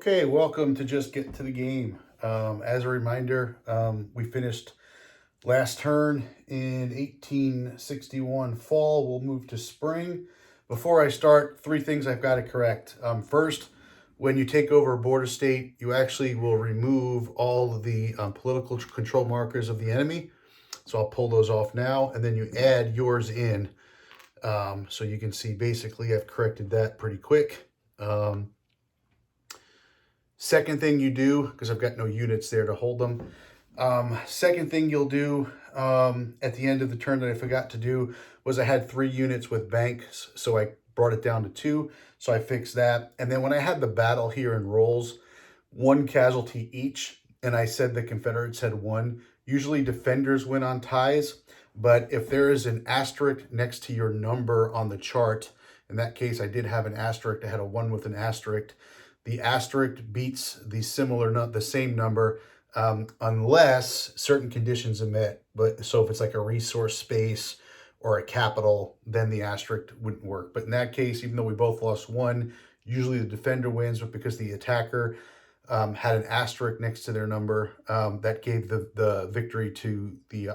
Okay, welcome to Just Get to the Game. As a reminder, we finished last turn in 1861 fall. We'll move to spring. Before I start, three things I've got to correct. First, when you take over a border state, you actually will remove all of the political control markers of the enemy. So I'll pull those off now, and then you add yours in. So you can see basically I've corrected that pretty quick. Second thing you do, because I've got no units there to hold them. Second thing you'll do at the end of the turn that I forgot to do was I had 3 units with banks, so I brought it down to 2. So I fixed that. And then when I had the battle here in rolls, 1 casualty each, and I said the Confederates had 1. Usually defenders win on ties, but if there is an asterisk next to your number on the chart, in that case I did have an asterisk. I had a 1 with an asterisk. The asterisk beats the same number unless certain conditions are met. But so if it's like a resource space or a capital, then the asterisk wouldn't work. But in that case, even though we both lost 1, usually the defender wins, but because the attacker had an asterisk next to their number, that gave the victory to the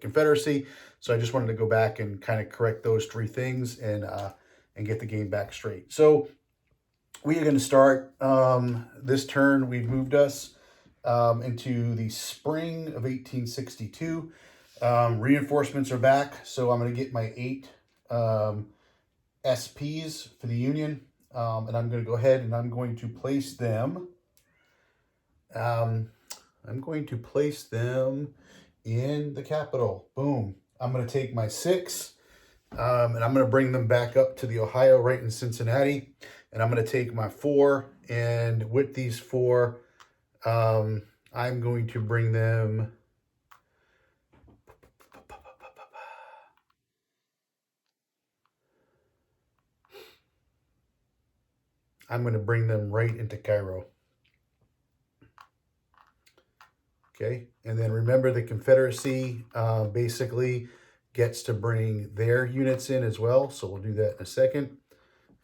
Confederacy. So I just wanted to go back and kind of correct those 3 things and get the game back straight. So we are going to start this turn. We've moved us into the spring of 1862. Reinforcements are back, so I'm going to get my 8 SPs for the Union, and I'm going to go ahead and I'm going to place them. I'm going to place them in the capital. Boom. I'm going to take my 6, and I'm going to bring them back up to the Ohio right in Cincinnati. And I'm going to take my 4, and with these 4, I'm going to bring them. I'm going to bring them right into Cairo. Okay, and then remember the Confederacy basically gets to bring their units in as well. So we'll do that in a second.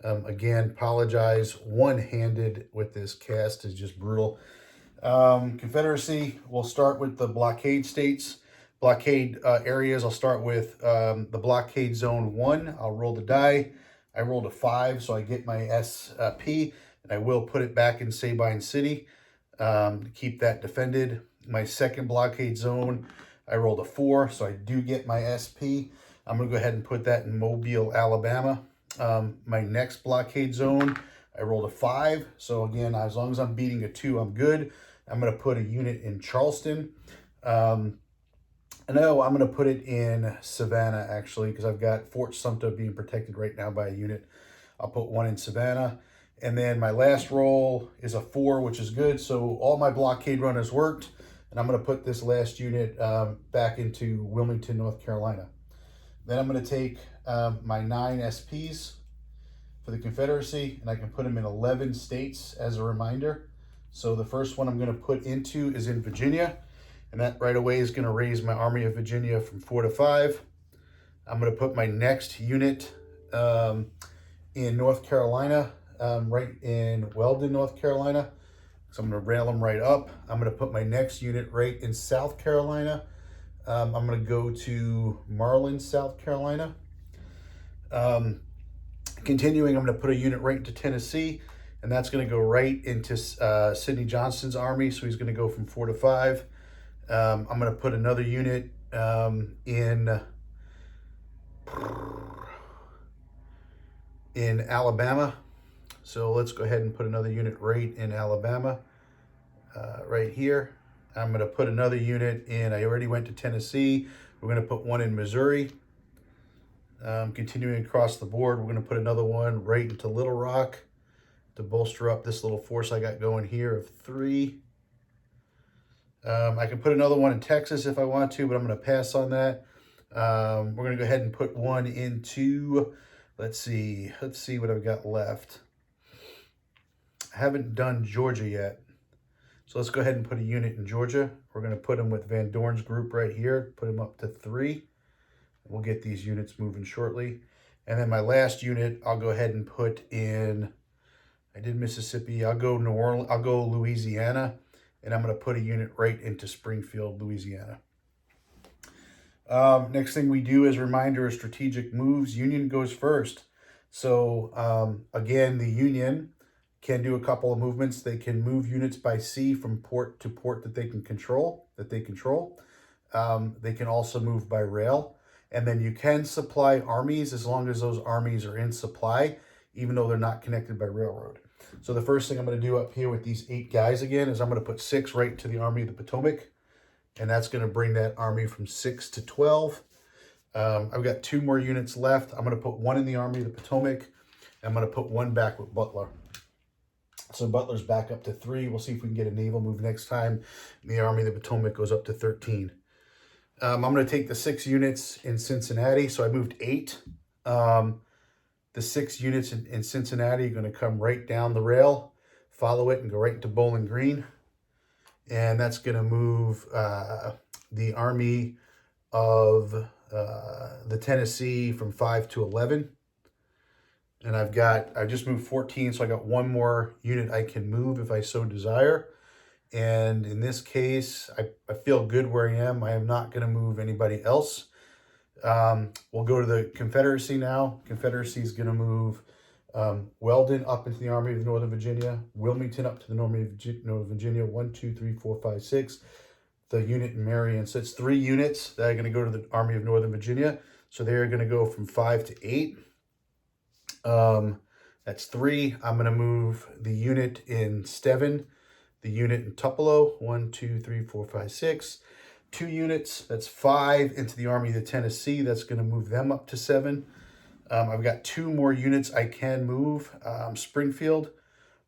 Again, apologize. One-handed with this cast is just brutal. Confederacy, we'll start with the blockade states. Blockade areas, I'll start with the blockade zone 1. I'll roll the die. I rolled a 5, so I get my SP, and I will put it back in Sabine City to keep that defended. My second blockade zone, I rolled a 4, so I do get my SP. I'm going to go ahead and put that in Mobile, Alabama. My next blockade zone, I rolled a 5. So again, as long as I'm beating a 2, I'm good. I'm going to put a unit in Charleston. No, I'm going to put it in Savannah, actually, because I've got Fort Sumter being protected right now by a unit. I'll put 1 in Savannah. And then my last roll is a 4, which is good. So all my blockade runners worked. And I'm going to put this last unit back into Wilmington, North Carolina. Then I'm going to take my 9 SPs for the Confederacy, and I can put them in 11 states as a reminder. So the first one I'm going to put into is in Virginia, and that right away is going to raise my Army of Virginia from 4 to 5. I'm going to put my next unit in North Carolina, right in Weldon, North Carolina. So I'm going to rail them right up. I'm going to put my next unit right in South Carolina. I'm going to go to Marlin, South Carolina. Continuing, I'm going to put a unit right into Tennessee, and that's going to go right into Sidney Johnston's army. So he's going to go from 4 to 5. I'm going to put another unit in Alabama. So let's go ahead and put another unit right in Alabama, right here. I'm going to put another unit in, I already went to Tennessee. We're going to put 1 in Missouri. Continuing across the board, we're going to put another one right into Little Rock to bolster up this little force I got going here of 3. I can put another one in Texas if I want to, but I'm going to pass on that. We're going to go ahead and put 1 into, let's see what I've got left. I haven't done Georgia yet. So let's go ahead and put a unit in Georgia. We're going to put them with Van Dorn's group right here, put them up to 3. We'll get these units moving shortly. And then my last unit, I'll go ahead and put in I did Mississippi. I'll go New Orleans. I'll go Louisiana, and I'm going to put a unit right into Springfield, Louisiana. Next thing we do as a reminder of strategic moves, Union goes first. So again, the Union can do a couple of movements. They can move units by sea from port to port that they control. They can also move by rail. And then you can supply armies as long as those armies are in supply, even though they're not connected by railroad. So the first thing I'm going to do up here with these 8 guys again is I'm going to put 6 right to the Army of the Potomac. And that's going to bring that army from 6 to 12. I've got 2 more units left. I'm going to put 1 in the Army of the Potomac. I'm going to put 1 back with Butler. So Butler's back up to 3. We'll see if we can get a naval move next time. The Army of the Potomac goes up to 13. I'm going to take the 6 units in Cincinnati. So I moved 8. The 6 units in Cincinnati are going to come right down the rail, follow it, and go right into Bowling Green. And that's going to move the Army of the Tennessee from 5 to 11. And I just moved 14, so I got 1 more unit I can move if I so desire. And in this case, I feel good where I am. I am not going to move anybody else. We'll go to the Confederacy now. Confederacy is going to move Weldon up into the Army of Northern Virginia, Wilmington up to the Army of Northern Virginia, 1, 2, 3, 4, 5, 6. The unit in Marion. So it's 3 units that are going to go to the Army of Northern Virginia. So they're going to go from 5 to 8. That's 3. I'm going to move the unit in Steuben, the unit in Tupelo, 1, 2, 3, 4, 5, 6. 2 units, that's 5 into the Army of the Tennessee. That's going to move them up to 7. I've got 2 more units I can move. Springfield,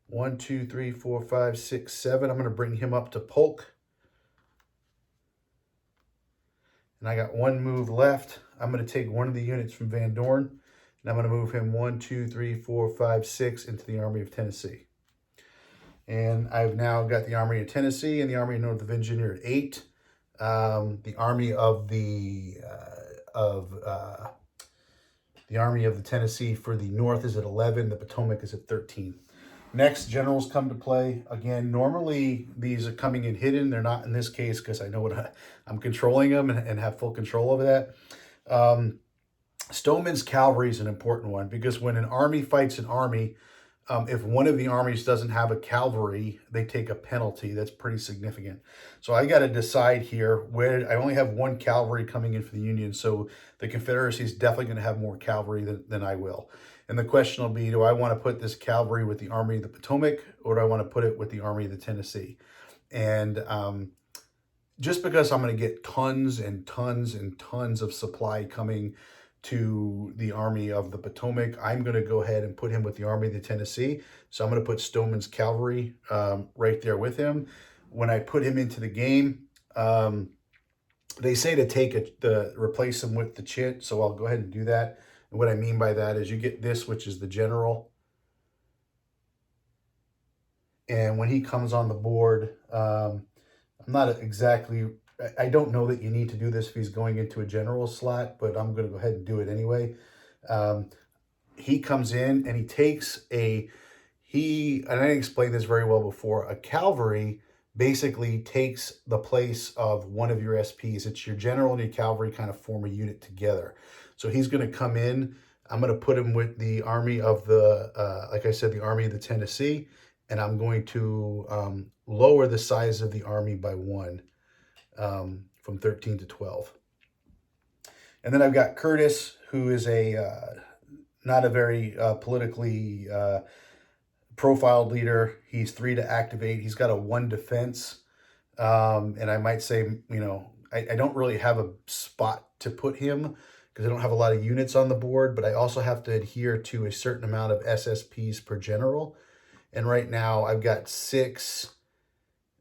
1, 2, 3, 4, 5, 6, 7. I'm going to bring him up to Polk. And I got 1 move left. I'm going to take 1 of the units from Van Dorn, and I'm going to move him 1, 2, 3, 4, 5, 6 into the Army of Tennessee. And I've now got the Army of Tennessee and the Army of Northern Virginia at 8. The Army of the Army of the Tennessee for the North is at 11. The Potomac is at 13. Next, generals come to play. Again, normally these are coming in hidden. They're not in this case because I know what I'm controlling them and have full control over that. Stoneman's cavalry is an important one because when an army fights an army, if one of the armies doesn't have a cavalry, they take a penalty. That's pretty significant. So I got to decide here where I only have 1 cavalry coming in for the Union. So the Confederacy is definitely going to have more cavalry than I will. And the question will be, do I want to put this cavalry with the Army of the Potomac or do I want to put it with the Army of the Tennessee? And just because I'm going to get tons and tons and tons of supply coming to the Army of the Potomac, I'm going to go ahead and put him with the Army of the Tennessee. So I'm going to put Stoneman's cavalry right there with him. When I put him into the game, they say to replace him with the chit, so I'll go ahead and do that. And what I mean by that is you get this, which is the general. And when he comes on the board, I'm not exactly... I don't know that you need to do this if he's going into a general slot, but I'm going to go ahead and do it anyway. He comes in and he takes and I didn't explain this very well before, a cavalry basically takes the place of one of your SPs. It's your general and your cavalry kind of form a unit together. So he's going to come in. I'm going to put him with the Army of like I said, the Army of the Tennessee, and I'm going to lower the size of the army by 1. From 13 to 12. And then I've got Curtis, who is not a very politically profiled leader. He's 3 to activate. He's got a 1 defense. And I might say, I don't really have a spot to put him because I don't have a lot of units on the board, but I also have to adhere to a certain amount of SSPs per general. And right now I've got 6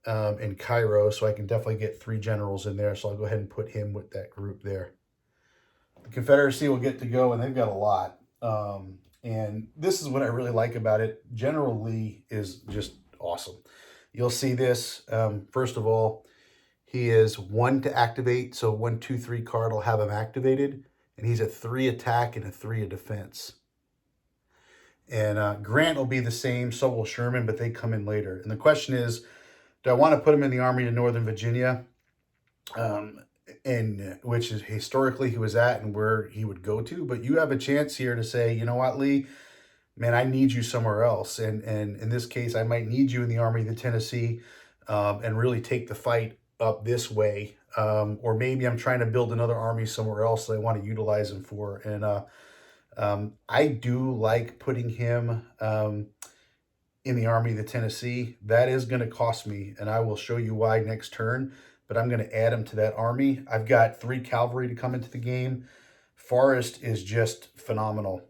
in Cairo, so I can definitely get 3 generals in there. So I'll go ahead and put him with that group there. The Confederacy will get to go, and they've got a lot. And this is what I really like about it. General Lee is just awesome. You'll see this. First of all, he is 1 to activate. So 1, 2, 3 card will have him activated. And he's a 3 attack and a 3 defense. And Grant will be the same, so will Sherman, but they come in later. And the question is, do I want to put him in the Army of Northern Virginia, and which is historically he was at and where he would go to? But you have a chance here to say, you know what, Lee, man, I need you somewhere else. And in this case, I might need you in the Army of the Tennessee, and really take the fight up this way. Or maybe I'm trying to build another army somewhere else that I want to utilize him for. And I do like putting him in the Army of the Tennessee. That is going to cost me, and I will show you why next turn. But I'm going to add him to that army. I've got 3 cavalry to come into the game. Forrest is just phenomenal.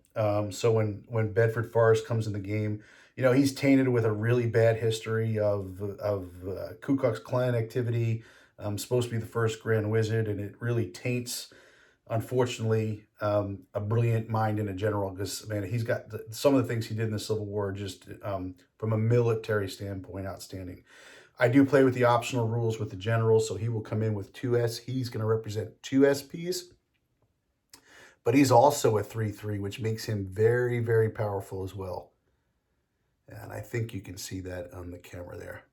So when Bedford Forrest comes in the game, you know, he's tainted with a really bad history of Ku Klux Klan activity. Supposed to be the first Grand Wizard, and it really taints, unfortunately, a brilliant mind in a general. Because, man, he's got some of the things he did in the Civil War just from a military standpoint, outstanding. I do play with the optional rules with the general, so he will come in with 2S. He's going to represent 2 SPs. But he's also a 3/3, which makes him very, very powerful as well. And I think you can see that on the camera there.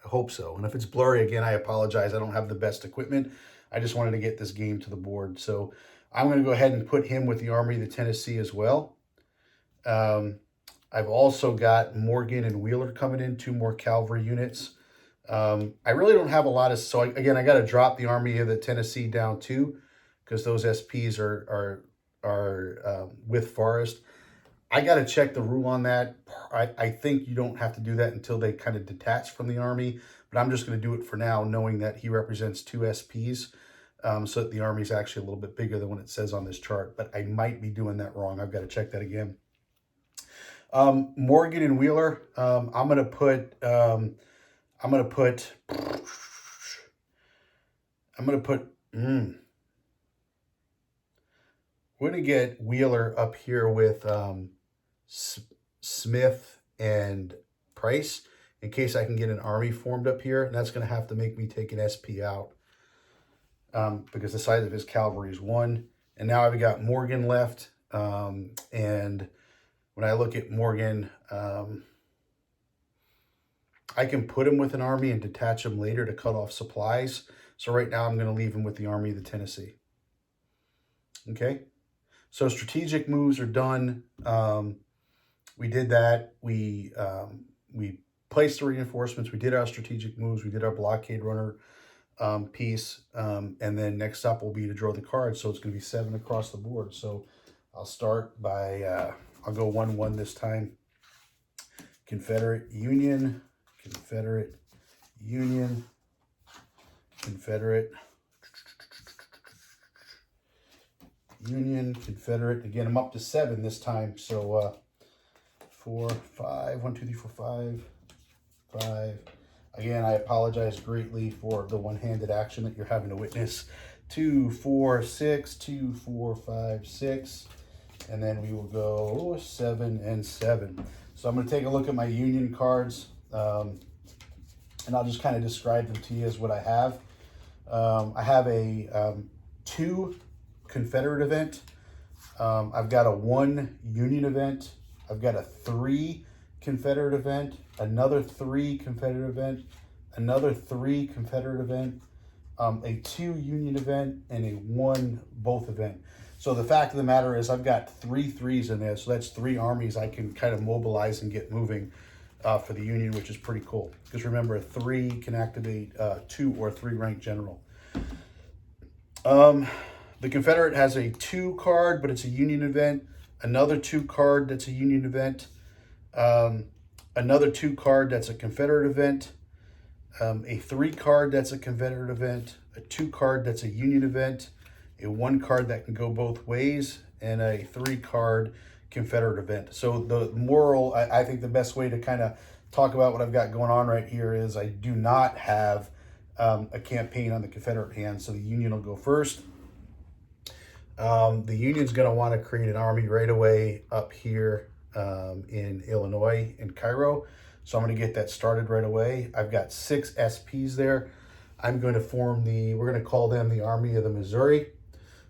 I hope so. And if it's blurry, again, I apologize. I don't have the best equipment. I just wanted to get this game to the board. So I'm going to go ahead and put him with the Army of the Tennessee as well. I've also got Morgan and Wheeler coming in, 2 more cavalry units. I really don't have a lot of... So, again, I got to drop the Army of the Tennessee down too, because those SPs are with Forrest. I got to check the rule on that. I think you don't have to do that until they kind of detach from the Army, but I'm just going to do it for now, knowing that he represents 2 SPs, so that the Army is actually a little bit bigger than what it says on this chart, but I might be doing that wrong. I've got to check that again. Morgan and Wheeler, I'm going to put we're going to get Wheeler up here with Smith and Price, in case I can get an army formed up here. And that's going to have to make me take an SP out, because the size of his cavalry is 1. And now I've got Morgan left. And when I look at Morgan, I can put him with an army and detach him later to cut off supplies. So right now I'm going to leave him with the Army of the Tennessee. Okay. So strategic moves are done. We did that. We placed the reinforcements. We did our strategic moves. We did our blockade runner piece. And then next up will be to draw the cards. So it's going to be 7 across the board. So I'll start by, I'll go 1-1 this time. Confederate Union, Confederate Union, Confederate Union, Confederate. Again, I'm up to 7 this time. So 4, 5, 1, 2, 3, 4, 5, 5. Again, I apologize greatly for the one-handed action that you're having to witness. 2, 4, 6, 2, 4, 5, 6. And then we will go 7 and 7. So I'm going to take a look at my Union cards, and I'll just kind of describe them to you as what I have. I have a 2 Confederate event. I've got a 1 Union event. I've got a 3 Confederate event, another 3 Confederate event, another 3 Confederate event, a 2 Union event, and a 1 both event. So the fact of the matter is I've got 3 3s in there. So that's 3 armies I can kind of mobilize and get moving for the Union, which is pretty cool. Because remember, a 3 can activate 2 or 3 ranked general. The Confederate has a 2 card, but it's a Union event. Another 2 card that's a Union event. Another 2 card that's a Confederate event. A 3 card that's a Confederate event. A 2 card that's a Union event. A 1 card that can go both ways. And a 3 card Confederate event. So the moral, I think the best way to kind of talk about what I've got going on right here is I do not have a campaign on the Confederate hand. So the Union will go first. The Union's going to want to create an army right away up here in Illinois, in Cairo. So I'm going to get that started right away. I've got 6 SPs there. I'm going to form we're going to call them the Army of the Missouri.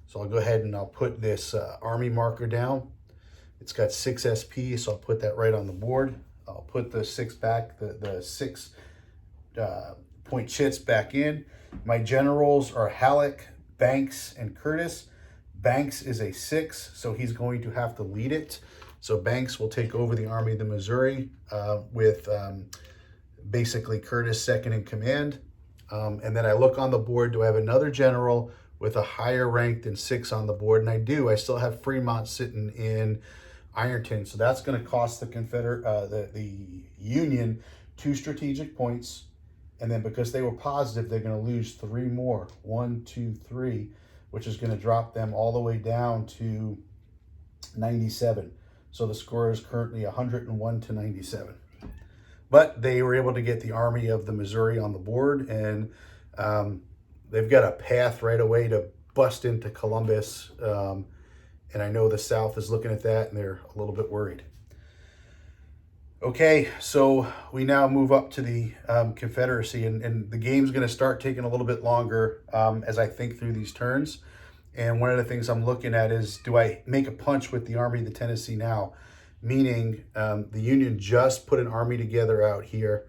So I'll go ahead and I'll put this army marker down. It's got 6 SP, so I'll put that right on the board. I'll put the 6 back, the 6 point chits back in. My generals are Halleck, Banks, and Curtis. Banks is a 6, so he's going to have to lead it. So Banks will take over the Army of the Missouri with basically Curtis second in command. And then I look on the board, do I have another general with a higher rank than 6 on the board? And I do. I still have Fremont sitting in Ironton. So that's going to cost the the Union 2 strategic points. And then because they were positive, they're going to lose 3 more. 1, 2, 3, which is going to drop them all the way down to 97. So the score is currently 101 to 97. But they were able to get the Army of the Missouri on the board, and they've got a path right away to bust into Columbus. And I know the South is looking at that, and they're a little bit worried. Okay, so we now move up to the Confederacy, and the game's going to start taking a little bit longer as I think through these turns. And one of the things I'm looking at is, do I make a punch with the Army of the Tennessee now? Meaning the Union just put an army together out here.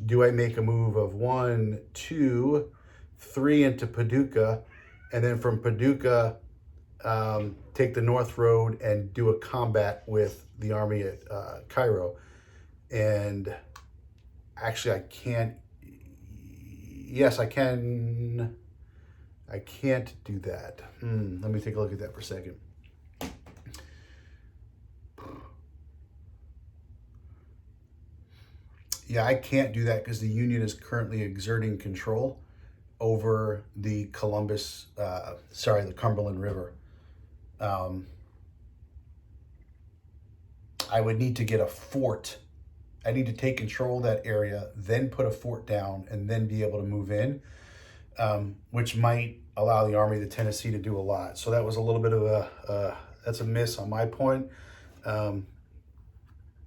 Do I make a move of 1, 2, 3 into Paducah, and then from Paducah take the North Road and do a combat with the army at Cairo? And actually I can't, yes, I can. I can't do that. Let me take a look at that for a second. Yeah, I can't do that because the Union is currently exerting control over the the Cumberland River. I would need to get a fort. I need to take control of that area, then put a fort down, and then be able to move in, which might allow the Army of the Tennessee to do a lot. So that was a little bit of that's a miss on my point.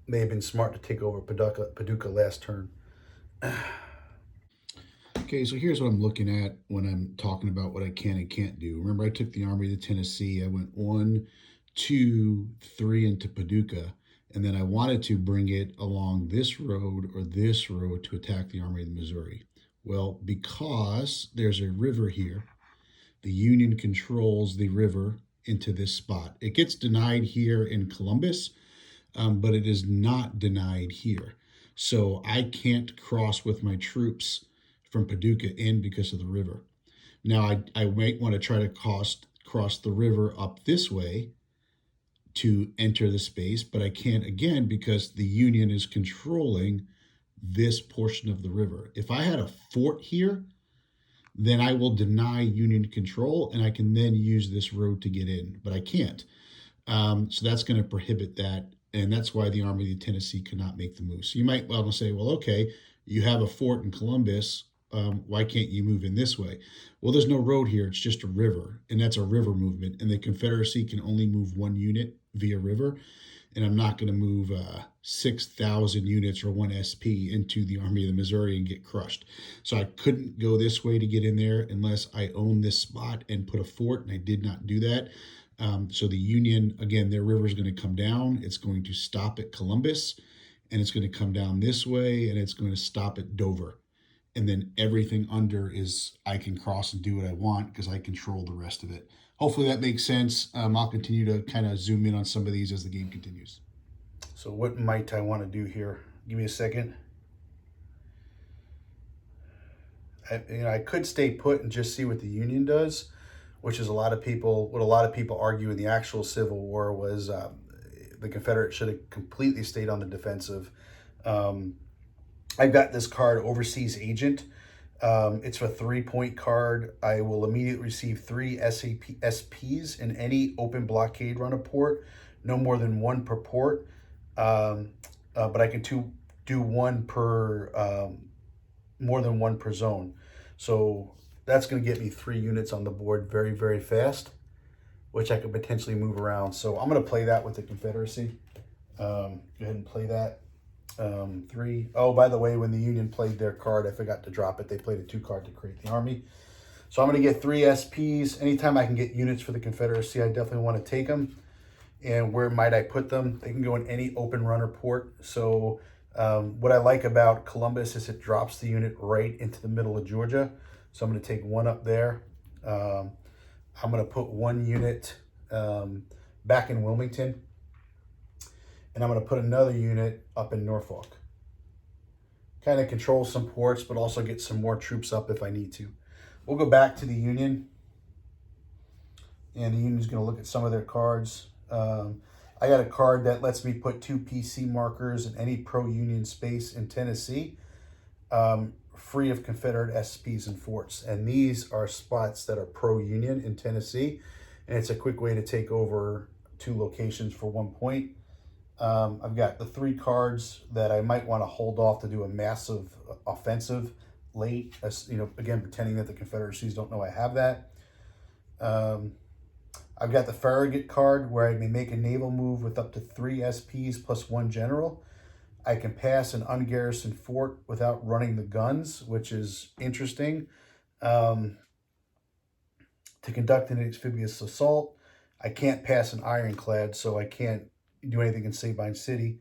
May have been smart to take over Paducah last turn. Okay, so here's what I'm looking at when I'm talking about what I can and can't do. Remember, I took the Army of the Tennessee. I went 1, 2, 3 into Paducah, and then I wanted to bring it along this road or this road to attack the Army of the Missouri. Well, because there's a river here, the Union controls the river into this spot. It gets denied here in Columbus, but it is not denied here. So I can't cross with my troops from Paducah in because of the river. Now, I might want to try to cross the river up this way to enter the space, but I can't again because the Union is controlling this portion of the river. If I had a fort here, then I will deny Union control and I can then use this road to get in, but I can't. So that's going to prohibit that. And that's why the Army of the Tennessee could not make the move. So you might well say, well, okay, you have a fort in Columbus. Why can't you move in this way? Well, there's no road here. It's just a river, and that's a river movement. And the Confederacy can only move 1 unit via river. And I'm not going to move 6,000 units or 1 SP into the Army of the Missouri and get crushed. So I couldn't go this way to get in there unless I own this spot and put a fort, and I did not do that. So the Union, again, their river is going to come down. It's going to stop at Columbus, and it's going to come down this way, and it's going to stop at Dover. And then everything under is I can cross and do what I want because I control the rest of it. Hopefully that makes sense. I'll continue to kind of zoom in on some of these as the game continues. So what might I want to do here? Give me a second. I could stay put and just see what the Union does, which is what a lot of people argue in the actual Civil War was the Confederates should have completely stayed on the defensive. I've got this card, Overseas Agent. It's a 3-point card. I will immediately receive 3 SPs in any open blockade run of port, no more than 1 per port. But I can do 1 per, more than 1 per zone. So that's going to get me 3 units on the board very, very fast, which I could potentially move around. So I'm going to play that with the Confederacy. Go ahead and play that. 3. Oh, by the way, when the Union played their card, I forgot to drop it. They played a 2 card to create the army. So I'm going to get 3 SPs. Anytime I can get units for the Confederacy, I definitely want to take them. And where might I put them? They can go in any open runner port. So what I like about Columbus is it drops the unit right into the middle of Georgia. So I'm going to take one up there. Um, I'm going to put one unit back in Wilmington. And I'm going to put another unit up in Norfolk. Kind of control some ports, but also get some more troops up if I need to. We'll go back to the Union. And the Union's going to look at some of their cards. I got a card that lets me put 2 PC markers in any pro-Union space in Tennessee, free of Confederate SPs and forts. And these are spots that are pro-Union in Tennessee. And it's a quick way to take over 2 locations for 1 point. I've got the 3 cards that I might want to hold off to do a massive offensive late, again, pretending that the Confederacies don't know I have that. I've got the Farragut card where I may make a naval move with up to 3 SPs plus 1 general. I can pass an ungarrisoned fort without running the guns, which is interesting. To conduct an amphibious assault, I can't pass an ironclad, so I can't do anything in Sabine City.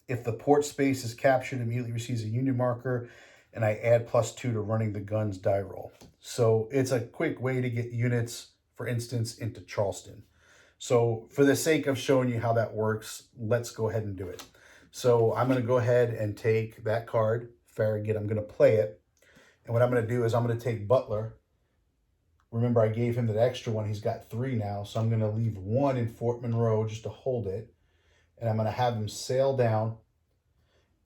If the port space is captured, immediately receives a Union marker, and I add +2 to running the guns die roll. So it's a quick way to get units, for instance, into Charleston. So for the sake of showing you how that works, let's go ahead and do it. So I'm going to go ahead and take that card, Farragut. I'm going to play it. And what I'm going to do is I'm going to take Butler. Remember, I gave him that extra one. He's got 3 now. So I'm going to leave 1 in Fort Monroe just to hold it. And I'm going to have him sail down.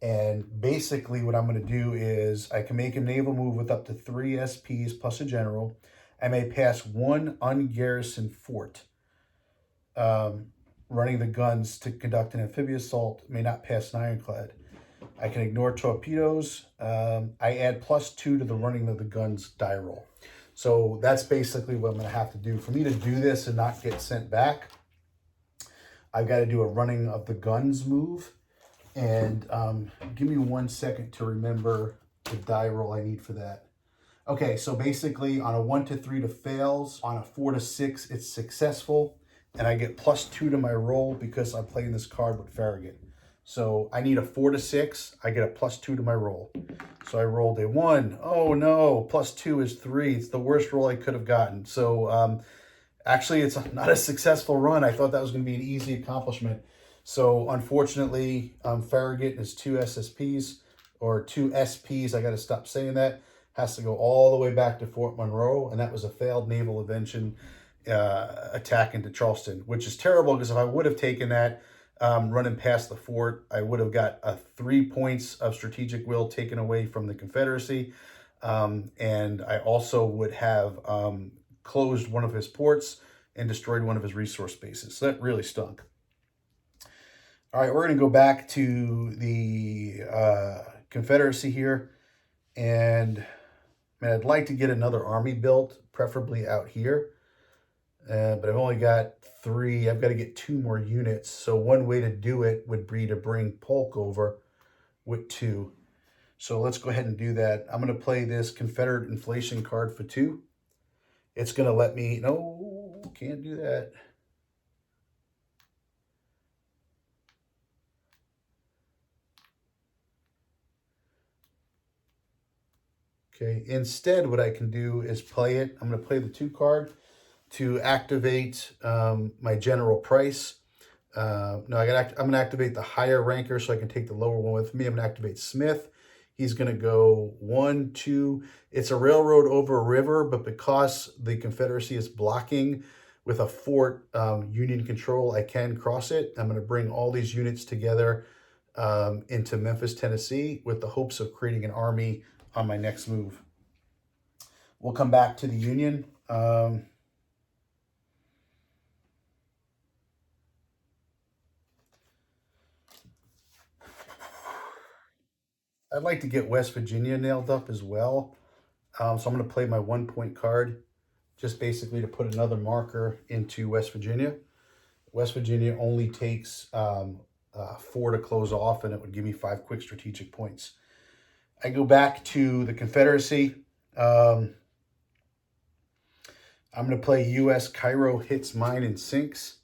And basically what I'm going to do is I can make a naval move with up to 3 SPs plus a general. I may pass 1 ungarrisoned fort. Running the guns to conduct an amphibious assault, may not pass an ironclad. I can ignore torpedoes. I add +2 to the running of the guns die roll. So that's basically what I'm going to have to do. For me to do this and not get sent back, I've got to do a running of the guns move. And give me 1 second to remember the die roll I need for that. Okay, so basically on a 1 to 3 to fails, on a 4 to 6 it's successful, and I get +2 to my roll because I'm playing this card with Farragut. So I need a 4 to 6, I get a +2 to my roll. So I rolled a 1. Oh no, +2 is 3. It's the worst roll I could have gotten. So actually it's not a successful run. I thought that was going to be an easy accomplishment. So unfortunately, Farragut and his 2 SSPs, or 2 SPs, I got to stop saying that, has to go all the way back to Fort Monroe, and that was a failed naval invention attack into Charleston, which is terrible because if I would have taken that running past the fort, I would have got 3 points of strategic will taken away from the Confederacy, and I also would have closed one of his ports and destroyed one of his resource bases. So that really stunk. All right, we're going to go back to the Confederacy here, and man, I'd like to get another army built, preferably out here, but I've only got 3. I've got to get 2 more units, so one way to do it would be to bring Polk over with 2. So let's go ahead and do that. I'm going to play this Confederate inflation card for 2. It's going to let me, no, can't do that. Okay, instead what I can do is play it. I'm going to play the 2 card to activate my general price. No, I'm going to activate the higher ranker so I can take the lower one with me. I'm going to activate Smith. He's going to go 1, 2. It's a railroad over a river, but because the Confederacy is blocking with a fort Union control, I can cross it. I'm going to bring all these units together into Memphis, Tennessee, with the hopes of creating an army on my next move. We'll come back to the Union. I'd like to get West Virginia nailed up as well. So I'm going to play my 1 point card, just basically to put another marker into West Virginia. West Virginia only takes 4 to close off, and it would give me 5 quick strategic points. I go back to the Confederacy. I'm going to play U.S. Cairo hits, mine, and sinks.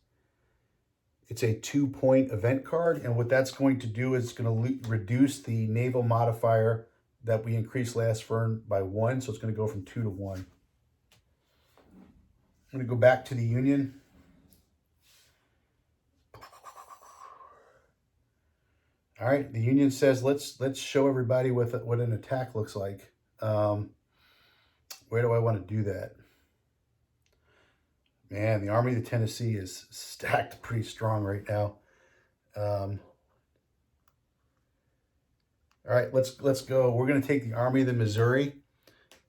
It's a 2-point event card, and what that's going to do is it's going to reduce the naval modifier that we increased last turn by 1, so it's going to go from 2 to 1. I'm going to go back to the Union. All right, the Union says let's show everybody what an attack looks like. Where do I want to do that? Man, the Army of the Tennessee is stacked pretty strong right now. All right, let's go. We're going to take the Army of the Missouri,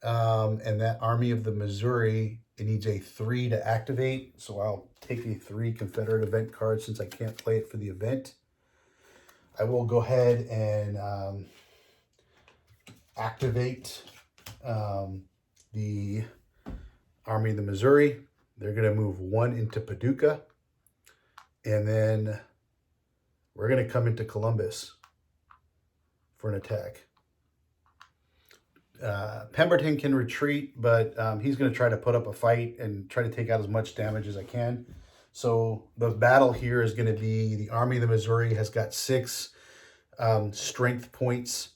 and that Army of the Missouri, it needs a 3 to activate. So I'll take a 3 Confederate event card since I can't play it for the event. I will go ahead and activate the Army of the Missouri. They're going to move 1 into Paducah, and then we're going to come into Columbus for an attack. Pemberton can retreat, but he's going to try to put up a fight and try to take out as much damage as I can. So the battle here is going to be the Army of the Missouri has got 6 strength points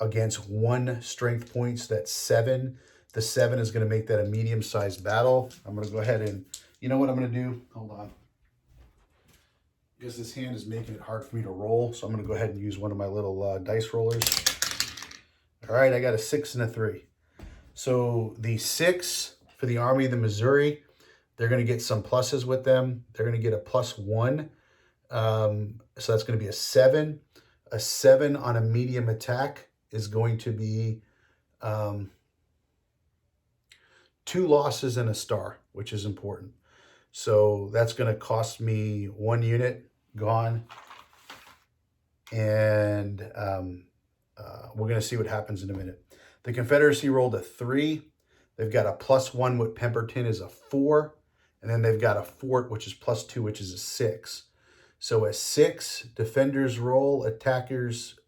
against 1 strength points. That's 7. The 7 is going to make that a medium-sized battle. I'm going to go ahead and, you know what I'm going to do? Hold on. Because this hand is making it hard for me to roll, so I'm going to go ahead and use one of my little dice rollers. All right, I got a 6 and a 3. So the 6 for the Army of the Missouri, they're going to get some pluses with them. They're going to get a +1. So that's going to be a 7. A 7 on a medium attack is going to be 2 losses and a star, which is important. So that's going to cost me 1 unit gone. And we're going to see what happens in a minute. The Confederacy rolled a 3. They've got a +1 with Pemberton is a 4. And then they've got a fort, which is +2, which is a 6. So a 6, defenders roll, attackers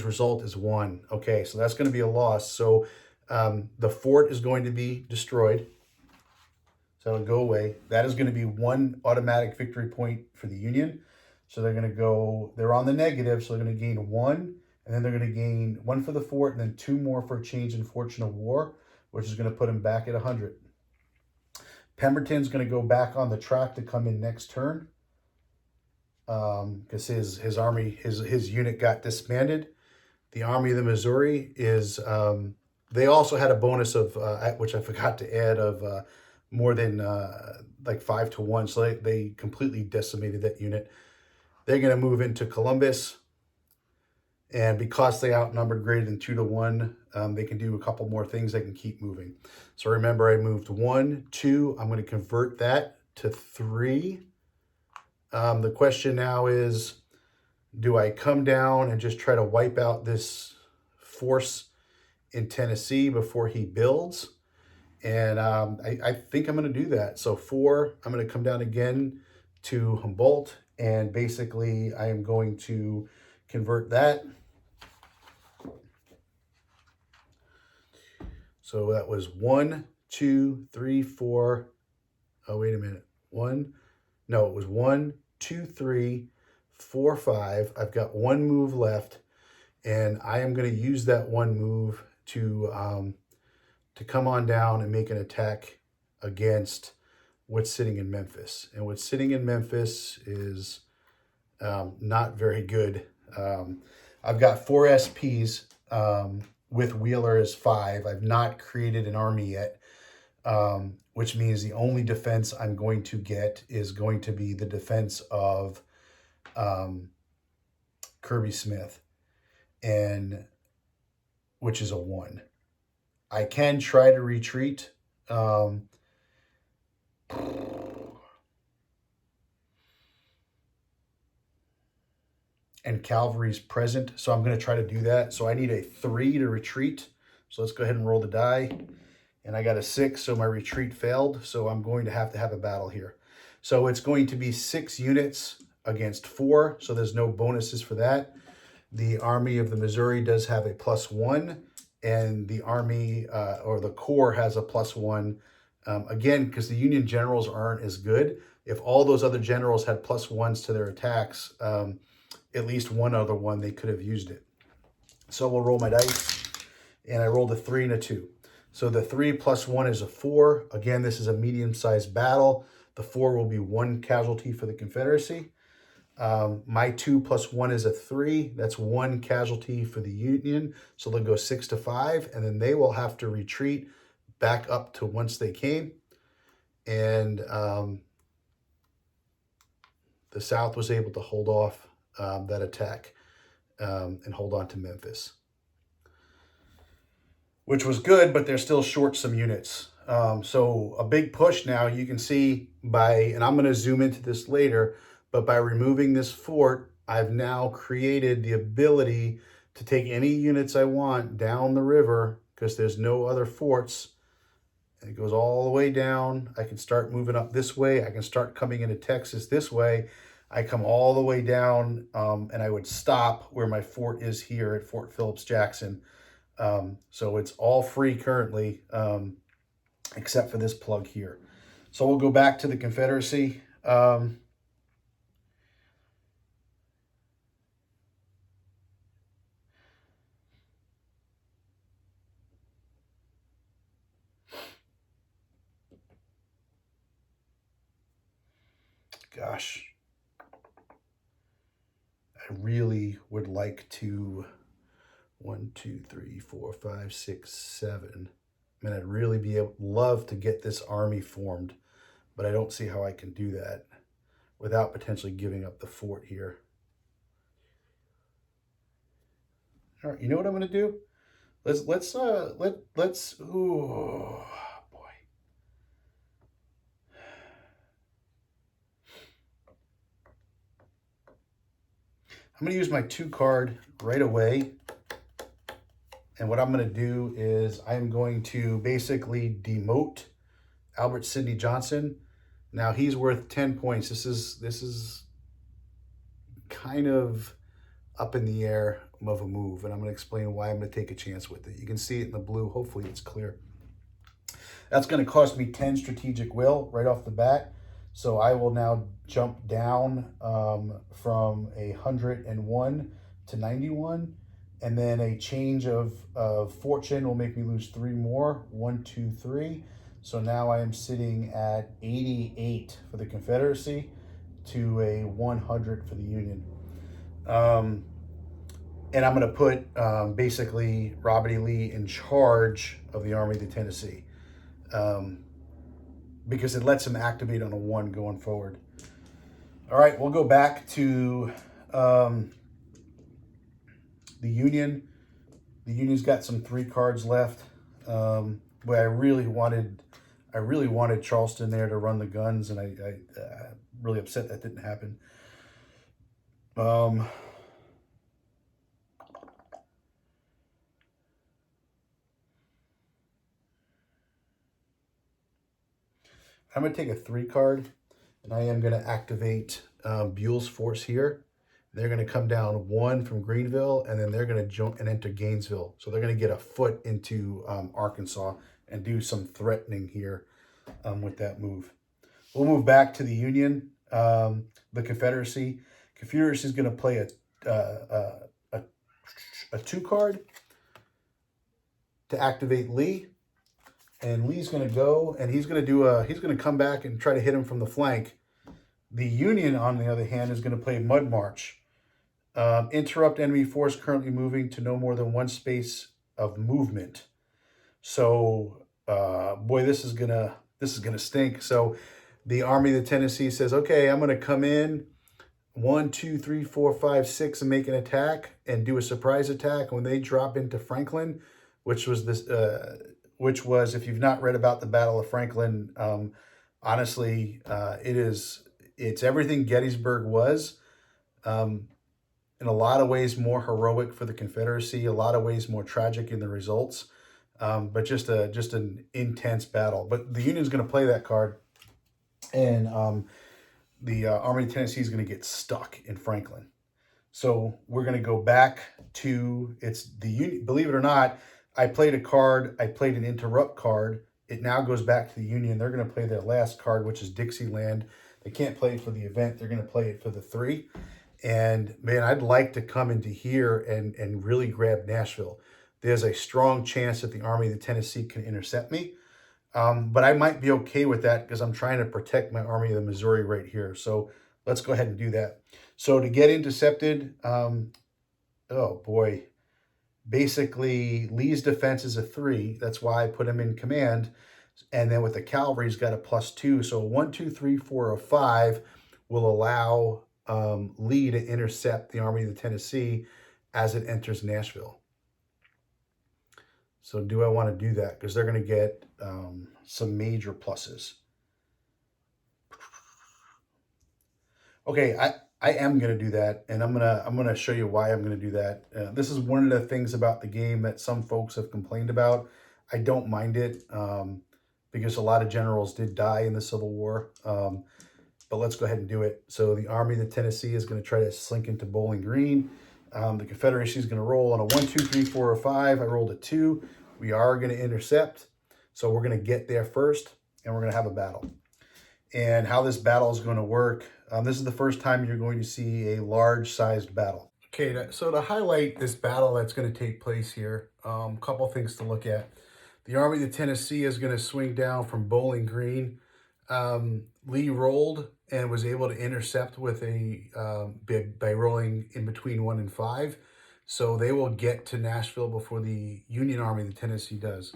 result is 1. Okay, so that's going to be a loss. So the fort is going to be destroyed. So it'll go away. That is going to be 1 automatic victory point for the Union. So they're going to go, they're on the negative, so they're going to gain 1. And then they're going to gain 1 for the fort and then 2 more for a change in fortune of war, which is going to put them back at 100. Pemberton's going to go back on the track to come in next turn. Because his army, his unit got disbanded. The Army of the Missouri is, they also had a bonus of, which I forgot to add, of more than like 5 to 1. So they completely decimated that unit. They're going to move into Columbus. And because they outnumbered greater than 2 to 1, they can do a couple more things. They can keep moving. So remember, I moved 1, 2. I'm going to convert that to 3. The question now is, do I come down and just try to wipe out this force in Tennessee before he builds? And I think I'm going to do that. So 4, I'm going to come down again to Humboldt, and basically I am going to convert that. So that was 1, 2, 3, 4. Oh, wait a minute. It was 1, 2, 3, 4, 5. I've got 1 move left, and I am going to use that 1 move to come on down and make an attack against what's sitting in Memphis. And what's sitting in Memphis is not very good. I've got 4 SPs with Wheeler as 5. I've not created an army yet, which means the only defense I'm going to get is going to be the defense of Kirby Smith, and which is a 1. I can try to retreat. And cavalry's present, so I'm going to try to do that. So I need a 3 to retreat. So let's go ahead and roll the die. And I got a 6, so my retreat failed. So I'm going to have a battle here. So it's going to be 6 units against 4, so there's no bonuses for that. The Army of the Missouri does have a +1, and the Army, or the Corps has a +1. Again, because the Union generals aren't as good, if all those other generals had +1s to their attacks, at least one other one, they could have used it. So we'll roll my dice, and I rolled a 3 and a 2. So the 3 + 1 is a 4. Again, this is a medium-sized battle. The 4 will be 1 casualty for the Confederacy. My 2 + 1 is a 3. That's 1 casualty for the Union. So they'll go 6 to 5, and then they will have to retreat back up to whence they came. And the South was able to hold off that attack and hold on to Memphis, which was good, but they're still short some units. So a big push now, you can see by, and I'm going to zoom into this later, but by removing this fort, I've now created the ability to take any units I want down the river because there's no other forts. And it goes all the way down. I can start moving up this way. I can start coming into Texas this way. I come all the way down, and I would stop where my fort is here at Fort Phillips Jackson. So it's all free currently, except for this plug here. So we'll go back to the Confederacy. Gosh, I really would like to 1, 2, 3, 4, 5, 6, 7. I mean, I'd really love to get this army formed, but I don't see how I can do that without potentially giving up the fort here. All right, you know what I'm going to do? Let's ooh, boy. I'm going to use my 2 card right away. And what I'm going to do is I'm going to basically demote Albert Sidney Johnson. Now he's worth 10 points. This is kind of up in the air of a move, and I'm going to explain why I'm going to take a chance with it. You can see it in the blue. Hopefully it's clear. That's going to cost me 10 strategic will right off the bat. So I will now jump down from 101 to 91. And then a change of fortune will make me lose 3 more. 1, 2, 3. So now I am sitting at 88 for the Confederacy to a 100 for the Union. And I'm going to put basically Robert E. Lee in charge of the Army of the Tennessee, because it lets him activate on a 1 going forward. All right, we'll go back to the Union. The Union's got some 3 cards left. But I really wanted Charleston there to run the guns, and I really upset that didn't happen. I'm going to take a 3 card, and I am going to activate Buell's force here. They're going to come down 1 from Greenville, and then they're going to jump and enter Gainesville. So they're going to get a foot into Arkansas and do some threatening here with that move. We'll move back to the Union, the Confederacy. Confederacy is going to play a 2 card to activate Lee. And Lee's going to go, and he's going to come back and try to hit him from the flank. The Union, on the other hand, is going to play Mud March. Interrupt enemy force currently moving to no more than 1 space of movement. So, boy, this is gonna stink. So, the Army of the Tennessee says, "Okay, I'm going to come in 1, 2, 3, 4, 5, 6 and make an attack and do a surprise attack." When they drop into Franklin, which was if you've not read about the Battle of Franklin, honestly, it's everything Gettysburg was. In a lot of ways more heroic for the Confederacy, a lot of ways more tragic in the results, but just an intense battle. But the Union's going to play that card, and the Army of Tennessee is going to get stuck in Franklin. So we're going to go back to the Union. Believe it or not, I played a card. I played an interrupt card. It now goes back to the Union. They're going to play their last card, which is Dixieland. They can't play it for the event. They're going to play it for the 3. And man, I'd like to come into here and really grab Nashville. There's a strong chance that the Army of the Tennessee can intercept me. But I might be okay with that because I'm trying to protect my Army of the Missouri right here. So let's go ahead and do that. So to get intercepted, oh boy, basically Lee's defense is a 3. That's why I put him in command. And then with the cavalry, he's got a +2. So 1, 2, 3, 4, or 5 will allow Lee to intercept the Army of the Tennessee as it enters Nashville. So do I want to do that? Because they're going to get some major pluses. Okay, I am going to do that, and I'm gonna show you why I'm going to do that. This is one of the things about the game that some folks have complained about. I don't mind it because a lot of generals did die in the Civil War. But let's go ahead and do it. So the Army of the Tennessee is going to try to slink into Bowling Green. The Confederacy is going to roll on a 1, 2, 3, 4, or 5. I rolled a 2. We are going to intercept. So we're going to get there first, and we're going to have a battle. And how this battle is going to work, this is the first time you're going to see a large-sized battle. Okay, so to highlight this battle that's going to take place here, a couple things to look at. The Army of the Tennessee is going to swing down from Bowling Green. Lee rolled and was able to intercept with a by rolling in between 1 and 5. So they will get to Nashville before the Union Army of the Tennessee does.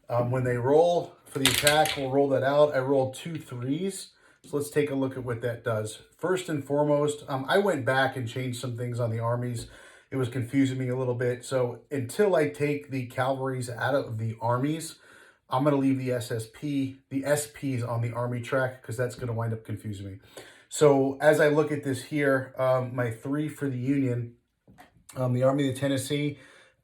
When they roll for the attack, we'll roll that out. I rolled 2 3s. So let's take a look at what that does. First and foremost, I went back and changed some things on the armies. It was confusing me a little bit. So until I take the cavalries out of the armies, I'm going to leave the SPs on the Army track because that's going to wind up confusing me. So as I look at this here, my 3 for the Union, the Army of the Tennessee,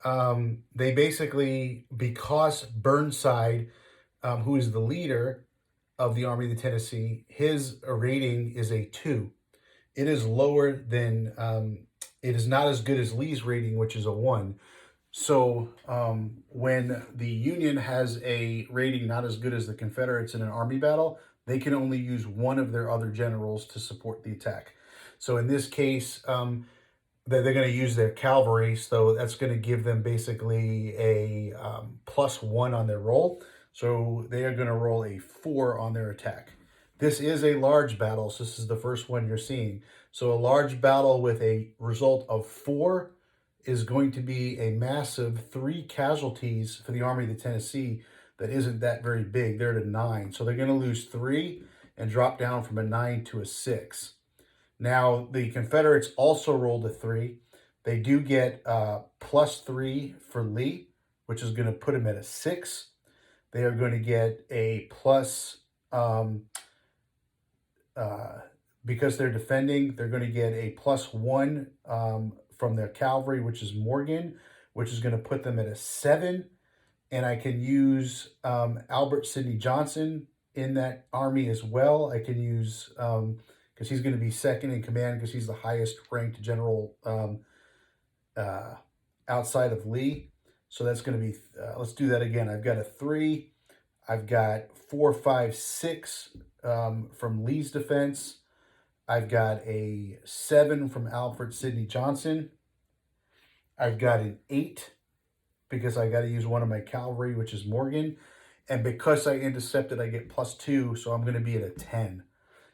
they basically, because Burnside, who is the leader of the Army of the Tennessee, his rating is a 2. It is lower than, it is not as good as Lee's rating, which is a 1. So when the Union has a rating not as good as the Confederates in an army battle, they can only use one of their other generals to support the attack. So in this case, they're going to use their cavalry, so that's going to give them basically a +1 on their roll. So they are going to roll a 4 on their attack. This is a large battle, so this is the first one you're seeing. So a large battle with a result of 4 is going to be a massive 3 casualties for the Army of the Tennessee that isn't that very big. They're at a 9. So they're going to lose 3 and drop down from a 9 to a 6. Now, the Confederates also rolled a 3. They do get +3 for Lee, which is going to put him at a 6. They are going to get a plus, because they're defending, they're going to get a +1 from their cavalry, which is Morgan, which is going to put them at a 7. And I can use Albert Sidney Johnson in that army as well. I can use, because he's going to be second in command because he's the highest ranked general outside of Lee. So that's going to be, let's do that again. I've got a 3. I've got 4, 5, 6 from Lee's defense. I've got a 7 from Alfred Sidney Johnson. I've got an 8 because I got to use one of my cavalry, which is Morgan. And because I intercepted, I get +2, so I'm going to be at a 10.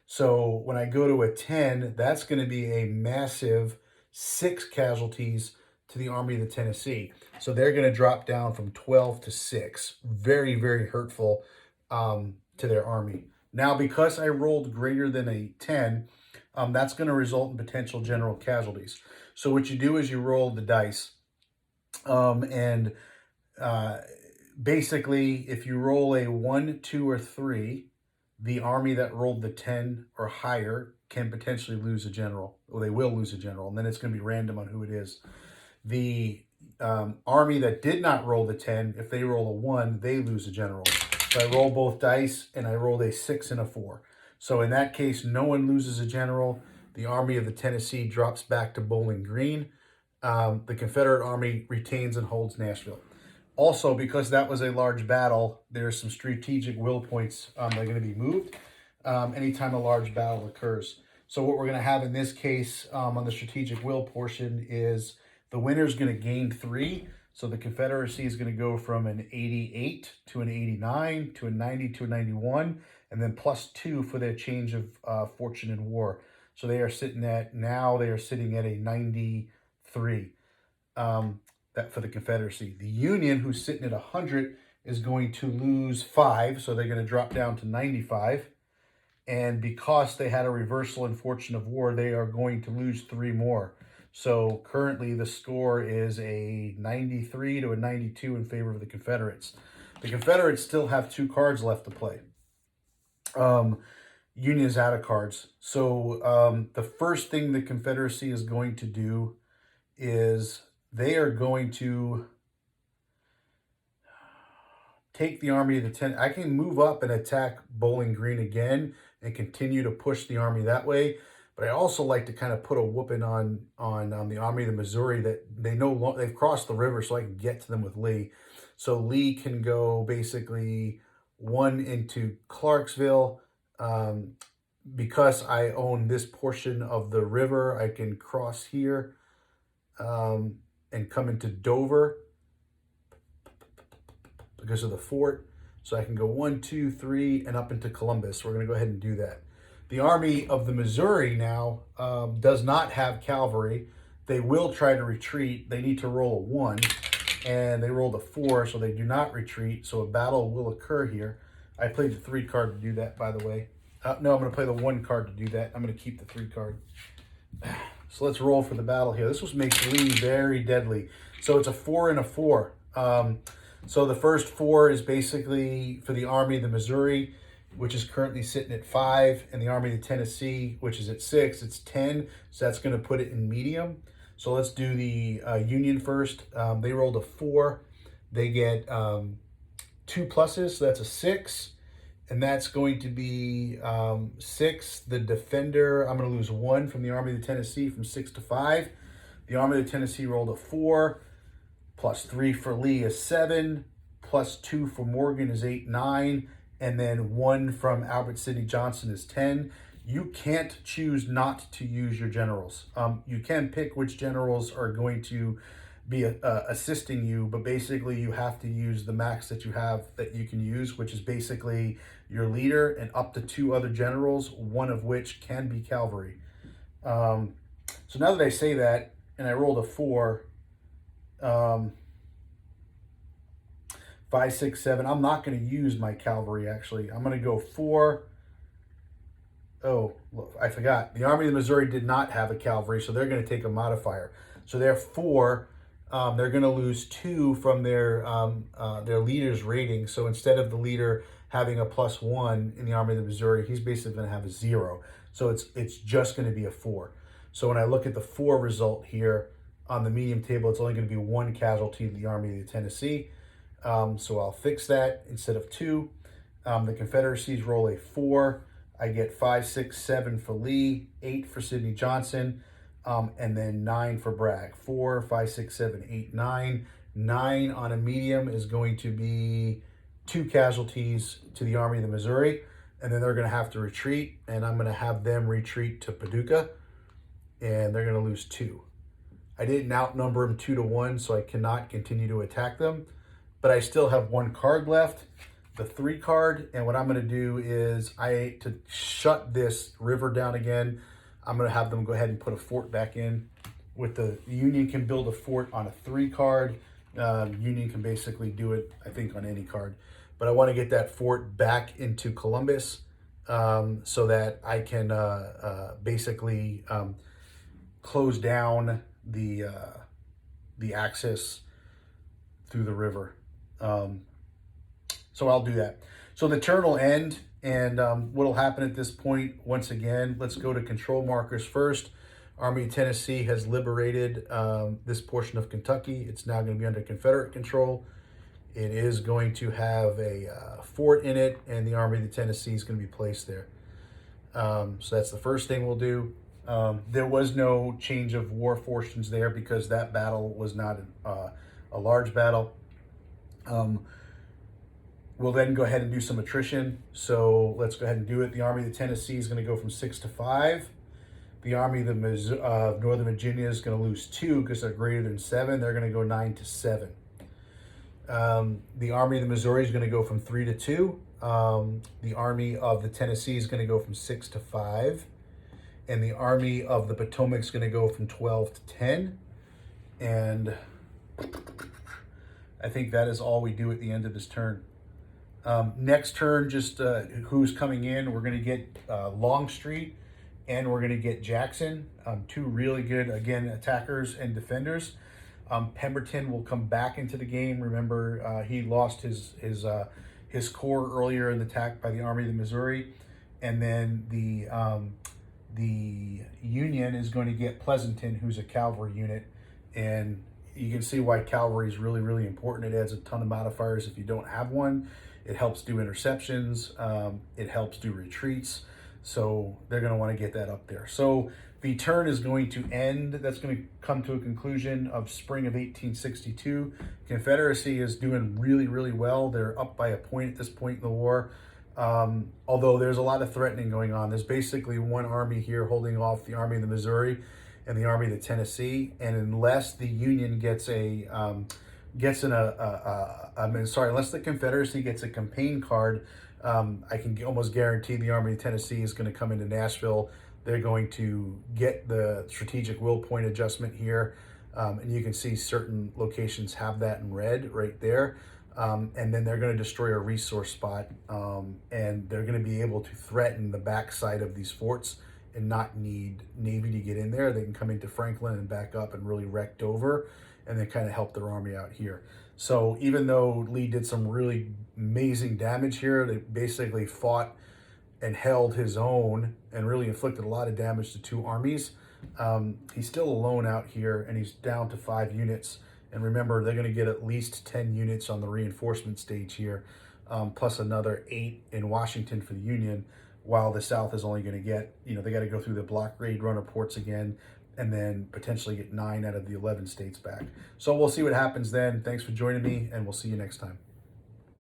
So when I go to a 10, that's going to be a massive 6 casualties to the Army of the Tennessee. So they're going to drop down from 12 to 6. Very, very hurtful to their army. Now, because I rolled greater than a 10, that's going to result in potential general casualties. So what you do is you roll the dice. Basically, if you roll a 1, 2, or 3, the army that rolled the 10 or higher can potentially lose a general. Or they will lose a general, and then it's going to be random on who it is. The army that did not roll the 10, if they roll a 1, they lose a general. So I roll both dice, and I rolled a 6 and a 4. So in that case, no one loses a general. The Army of the Tennessee drops back to Bowling Green. The Confederate Army retains and holds Nashville. Also, because that was a large battle, there's some strategic will points that are going to be moved. anytime a large battle occurs. So what we're going to have in this case on the strategic will portion is the winner is going to gain 3. So the Confederacy is going to go from an 88 to an 89 to a 90 to a 91, and then +2 for their change of fortune in war. So they are sitting at, now they are sitting at a 93. That for the Confederacy. The Union, who's sitting at 100, is going to lose 5, so they're going to drop down to 95. And because they had a reversal in fortune of war, they are going to lose 3 more. So currently the score is a 93 to a 92 in favor of the Confederates. The Confederates still have 2 cards left to play. Union is out of cards. So the first thing the Confederacy is going to do is they are going to take the army to the 10. I can move up and attack Bowling Green again and continue to push the army that way. But I also like to kind of put a whooping on the Army of the Missouri that they've crossed the river, so I can get to them with Lee. So Lee can go basically 1 into Clarksville. Because I own this portion of the river, I can cross here and come into Dover because of the fort. So I can go 1, 2, 3, and up into Columbus. We're going to go ahead and do that. The Army of the Missouri now does not have cavalry. They will try to retreat. They need to roll a 1, and they rolled a 4, so they do not retreat. So a battle will occur here. I played the 3 card to do that, by the way. No, I'm going to play the 1 card to do that. I'm going to keep the 3 card. So let's roll for the battle here. This was makes Lee very deadly. So it's a 4 and a 4. So the first 4 is basically for the Army of the Missouri, which is currently sitting at 5, and the Army of the Tennessee, which is at 6. It's 10, so that's going to put it in medium. So let's do the Union first. They rolled a 4. They get 2 pluses, so that's a 6. And that's going to be 6. The defender, I'm going to lose 1 from the Army of the Tennessee from 6 to 5. The Army of the Tennessee rolled a 4. +3 for Lee is 7. +2 for Morgan is 8, 9. And then 1 from Albert Sidney Johnston is 10. You can't choose not to use your generals. You can pick which generals are going to be assisting you, but basically you have to use the max that you have that you can use, which is basically your leader and up to 2 other generals, one of which can be cavalry. So now that I say that, and I rolled a 4, 5, 6, 7. I'm not going to use my cavalry, actually. I'm going to go 4. Oh, look, I forgot. The Army of the Missouri did not have a cavalry, so they're going to take a modifier. So therefore, they're going to lose 2 from their leader's rating. So instead of the leader having a +1 in the Army of the Missouri, he's basically going to have a 0. So it's just going to be a 4. So when I look at the 4 result here on the medium table, it's only going to be 1 casualty to the Army of the Tennessee. So I'll fix that instead of 2. The Confederacies roll a 4. I get 5, 6, 7 for Lee, 8 for Sidney Johnson, and then 9 for Bragg. 4, 5, 6, 7, 8, 9. 9 on a medium is going to be 2 casualties to the Army of the Missouri, and then they're going to have to retreat, and I'm going to have them retreat to Paducah, and they're going to lose 2. I didn't outnumber them 2 to 1, so I cannot continue to attack them, but I still have 1 card left, the 3 card, and what I'm going to do is to shut this river down again, I'm going to have them go ahead and put a fort back in. With the Union can build a fort on a 3 card. Union can basically do it, I think, on any card. But I want to get that fort back into Columbus so that I can basically close down the access through the river. So I'll do that. So the turn will end, and what will happen at this point, once again, let's go to control markers first. Army of Tennessee has liberated this portion of Kentucky. It's now going to be under Confederate control. It is going to have a fort in it, and the Army of the Tennessee is going to be placed there. So that's the first thing we'll do. There was no change of war fortunes there because that battle was not a large battle. We'll then go ahead and do some attrition. So let's go ahead and do it. The Army of the Tennessee is going to go from 6 to 5. The Army of Northern Virginia is going to lose 2 because they're greater than 7. They're going to go 9 to 7. The Army of the Missouri is going to go from 3 to 2. The Army of the Tennessee is going to go from 6 to 5. And the Army of the Potomac is going to go from 12 to 10. And I think that is all we do at the end of this turn. Next turn, just who's coming in. We're going to get Longstreet and we're going to get Jackson. 2 really good, again, attackers and defenders. Pemberton will come back into the game. Remember, he lost his corps earlier in the attack by the Army of the Missouri. And then the Union is going to get Pleasanton, who's a cavalry unit. And you can see why cavalry is really, really important. It adds a ton of modifiers if you don't have one. It helps do interceptions. It helps do retreats. So they're going to want to get that up there. So the turn is going to end. That's going to come to a conclusion of spring of 1862. Confederacy is doing really, really well. They're up by a point at this point in the war. Although there's a lot of threatening going on. There's basically one army here holding off the Army of the Missouri and the Army of the Tennessee. And unless the Union unless the Confederacy gets a campaign card, I can almost guarantee the Army of the Tennessee is going to come into Nashville. They're going to get the strategic will point adjustment here. And you can see certain locations have that in red right there. And then they're going to destroy a resource spot. And they're going to be able to threaten the backside of these forts and not need Navy to get in there. They can come into Franklin and back up and really wreck Dover and then kind of help their army out here. So even though Lee did some really amazing damage here, they basically fought and held his own and really inflicted a lot of damage to 2 armies. He's still alone out here and he's down to 5 units. And remember, they're going to get at least 10 units on the reinforcement stage here, plus another 8 in Washington for the Union, while the South is only going to get, they got to go through the blockade runner ports again and then potentially get 9 out of the 11 states back. So we'll see what happens then. Thanks for joining me, and we'll see you next time.